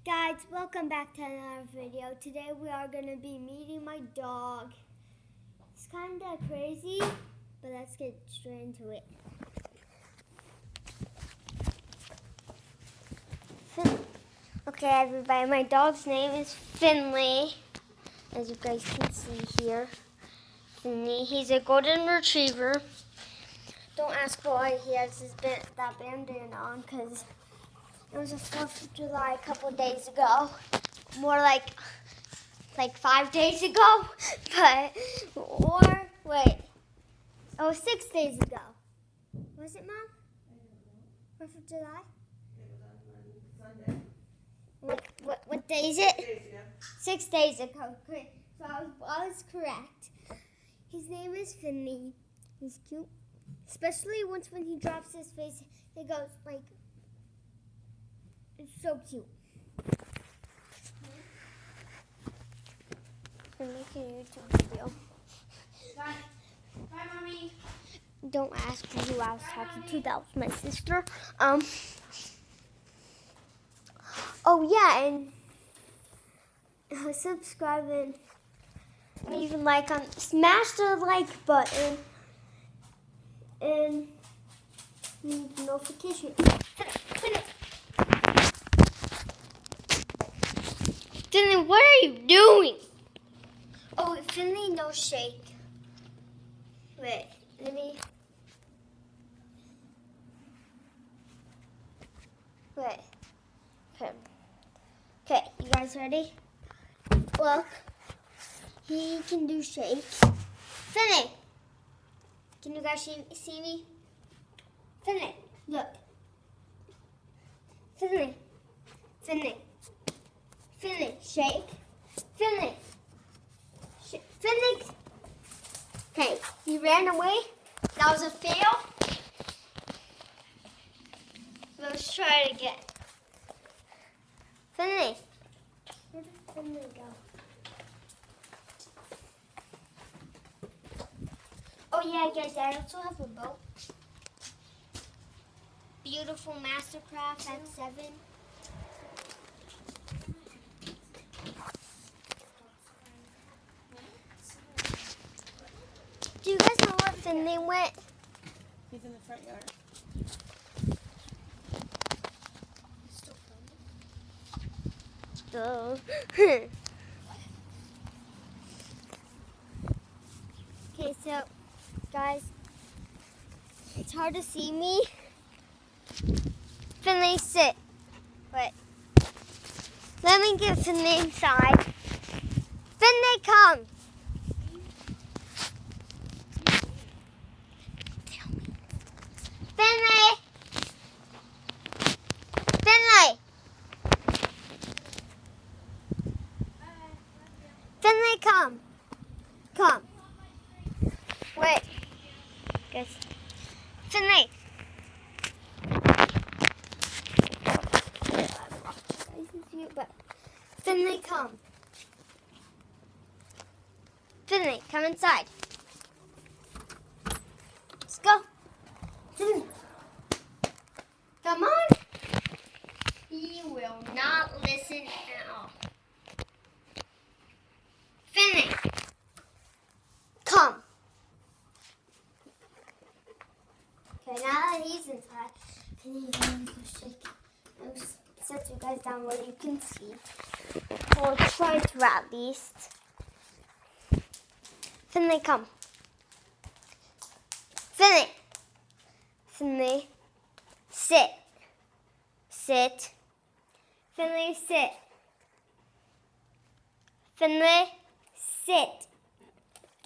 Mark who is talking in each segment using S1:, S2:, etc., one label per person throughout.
S1: Guys, welcome back to another video. Today we are going to be meeting my dog. It's kind of crazy, but let's get straight into it. Okay, everybody, my dog's name is Finley, as you guys can see here. Finley, he's a golden retriever. Don't ask why he has that bandana on, because it was the 4th of July a couple days ago. More like 5 days ago. It was 6 days ago. Was it, Mom? 4th of July?
S2: It was on Sunday.
S1: What day is it?
S2: 6 days ago.
S1: 6 days ago. Great. So I was correct. His name is Finley. He's cute. Especially once when he drops his face, it goes like, it's so cute. I'm making a YouTube video.
S2: Bye, Mommy.
S1: Don't ask who I was talking to. That was my sister. Oh yeah, and subscribe and even smash the like button and leave notification. Finley, what are you doing? Oh, Finley, no shake. Wait, let me. Wait. Okay, you guys ready? Look, he can do shake. Finley, can you guys see me? Finley, look. Finley, shake. Finley. Finley. Okay, he ran away. That was a fail. Let's try it again. Finley. Where did Finley go? Oh yeah, guys, I also have a boat. Beautiful Mastercraft X7. Do you guys know where Finley went?
S2: He's in the front yard.
S1: Okay, so guys, it's hard to see me. Finley, sit. Wait. Let me get Finley inside. Finley, come. Finley. Finley. Finley, come. Come. Wait. Guys. Finley. But Finley, come. Finley, come inside. Let's go. Finley. Come on. He will not listen at all. Finley. Come. Okay, now that he's inside, Finley's going to shake. I'm just set you guys down where you can see. Or try to at least. Finley, come. Finley. Finley. Sit. Sit. Finley, sit. Finley, sit.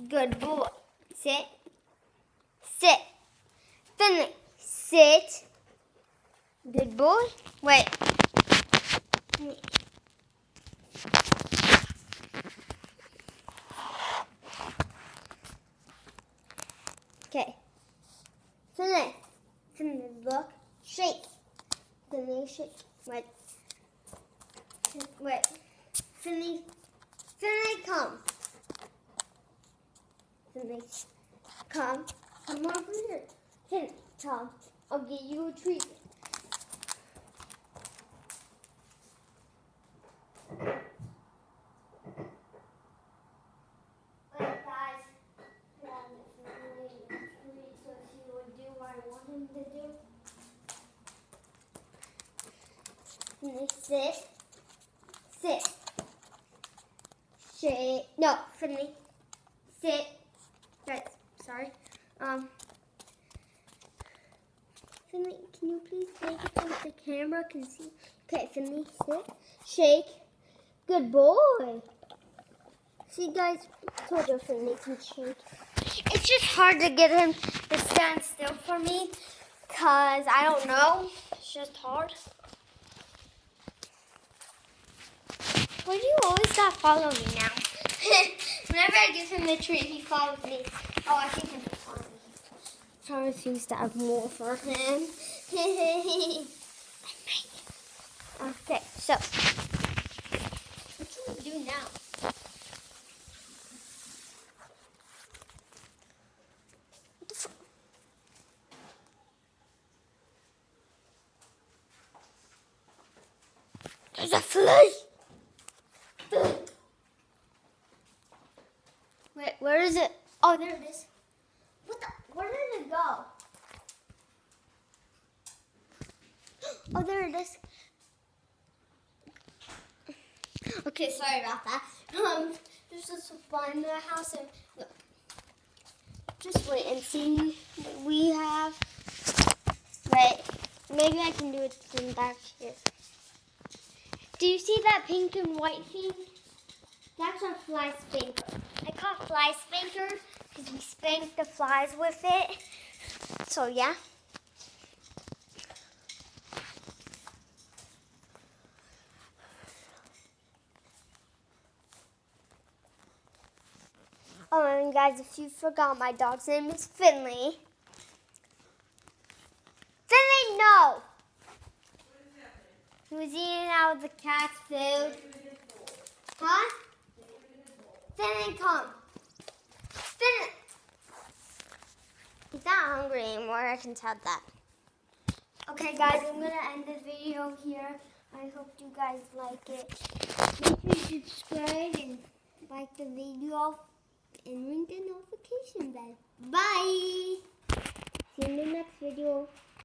S1: Good boy. Sit. Sit. Finley, sit. Good boy. Wait. Okay. Finley. Finley, look. Shake. Finley, shake. Wait. Wait. Finley. Finley, come. Finley, come. Come over here. Finley, come. I'll get you a treat. Finley, sit. Sit. Shake. No, Finley. Sit. Guys, sorry. Finley, can you please make it so the camera can see? Okay, Finley, sit. Shake. Good boy. See, guys, I told you Finley can shake. It's just hard to get him to stand still for me because I don't know. It's just hard. Why do you always not follow me now? Whenever I give him the treat, he follows me. Oh, I think I'm funny. I refuse to have more for him. Okay, so what should we do now? There's a flea. Wait, where is it? Oh, there it is. Where did it go? Oh, there it is. Okay, sorry about that. There's just a fly in the house, and look. Just wait and see what we have. Wait, maybe I can do it from back here. Do you see that pink and white thing? That's a fly spanker. I call it fly spanker because we spank the flies with it. So yeah. Oh, and guys, if you forgot, my dog's name is Finley. Finley, no! He was eating out of the cat's food. Huh? Finley, come. Finley! He's not hungry anymore, I can tell that. Okay, guys, I'm going to end the video here. I hope you guys like it. Make sure you subscribe and like the video and ring the notification bell. Bye! See you in the next video.